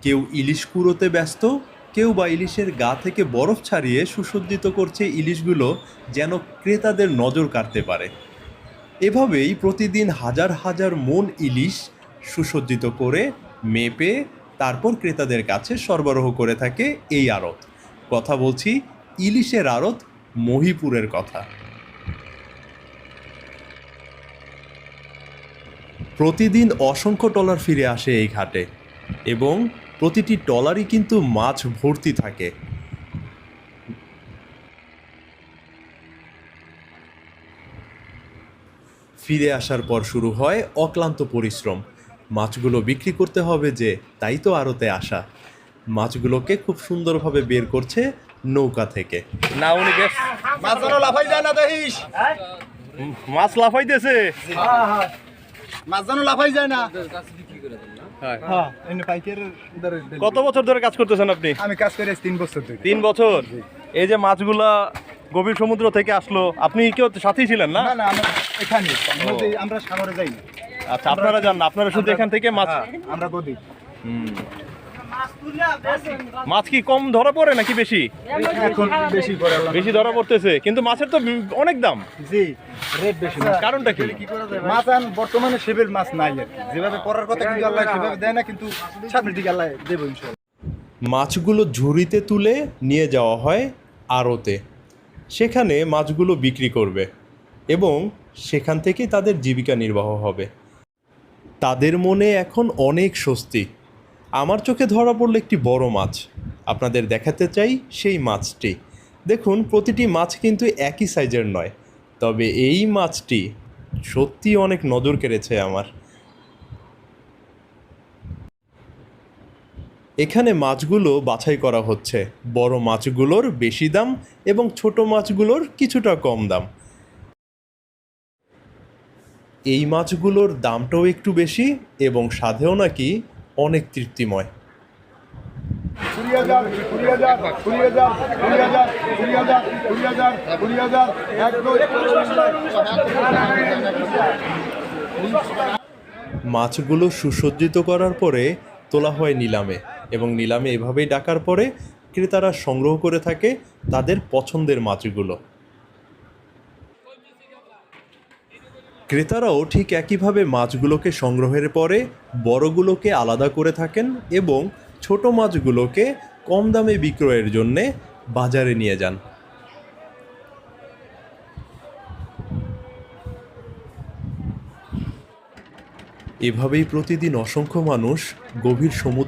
কেউ ইলিশ কুড়োতে ব্যস্ত, কেউ বা ইলিশের গা থেকে বরফ ছাড়িয়ে সুসজ্জিত করছে ইলিশগুলো যেন ক্রেতাদের নজর কাড়তে পারে। এভাবেই প্রতিদিন হাজার হাজার মন ইলিশ সুসজ্জিত করে মেপে তারপর ক্রেতাদের কাছে সরবরাহ করে থাকে এই আড়ত। কথা বলছি ইলিশের আড়ত মহিপুরের কথা। প্রতিদিন অসংখ্য ট্রলার ফিরে আসে এই ঘাটে এবং প্রতিটি ট্রলারই কিন্তু মাছ ভর্তি থাকে। ফিরে আসার পর শুরু হয় অক্লান্ত পরিশ্রম। মাছগুলো বিক্রি করতে হবে যে, তাই তো আড়তে আসা। মাছগুলোকে খুব সুন্দরভাবে বের করছে নৌকা থেকে। না উনি বেশ মাছ যেন লাফাই যায় না দেখিস। মাছ লাফাইতেছে। মাছ যেন লাফাই যায় না। হ্যাঁ। কত বছর ধরে কাজ করতেছেন আপনি? আমি কাজ করে 3 বছর ধরে। 3 বছর। এই যে মাছগুলা গভীর সমুদ্র থেকে আসলো, আপনি কেউ সাথেই ছিলেন না? না আমরা এখানে আমরা সাগরে যাই না। আচ্ছা, আপনারা যান না, আপনারা শুধু এখান থেকে মাছ। আমরা গদি। মাছ কি কম ধরা পড়ে নাকি বেশি? এখন বেশি করে বেশি ধরা পড়তেছে, কিন্তু মাছের তো অনেক দাম। জি, রেট বেশি। কারণটা কি? মাছ বর্তমানে সেবের মাছ নাই আর কি। যেভাবে পড়ার কথা কিন্তু আল্লাহ সেভাবে দেয় না, কিন্তু সামনের দিকে আল্লাহ দেবো ইনশাআল্লাহ। মাছগুলো ঝুড়িতে তুলে নিয়ে যাওয়া হয় আড়তে। সেখানে মাছগুলো বিক্রি করবে এবং সেখান থেকে তাদের জীবিকা নির্বাহ হবে। তাদের মনে এখন অনেক স্বস্তি। আমার চোখে ধরা পড়ল একটি বড় মাছ। আপনাদের দেখাতে চাই সেই মাছটি। দেখুন, প্রতিটি মাছ কিন্তু একই সাইজের নয়, তবে এই মাছটি সত্যি অনেক নজর কেড়েছে আমার। এখানে মাছগুলো বাছাই করা হচ্ছে। বড় মাছগুলোর বেশি দাম এবং ছোট মাছগুলোর কিছুটা কম দাম। এই মাছগুলোর দামটাও একটু বেশি এবং স্বাদেও নাকি অনেক তৃপ্তিময়। মাছগুলো সুসজ্জিত করার পরে তোলা হয় নিলামে এবং নিলামে এভাবেই ডাকার পরে ক্রেতারা সংগ্রহ করে থাকে তাদের পছন্দের মাছগুলো। ক্রেতারাও ঠিক একইভাবে মাছগুলোকে সংগ্রহের পরে বড়গুলোকে আলাদা করে থাকেন এবং ছোট মাছগুলোকে কম দামে বিক্রয়ের জন্যে বাজারে নিয়ে যান। এভাবেই প্রতিদিন অসংখ্য মানুষ গভীর সমুদ্র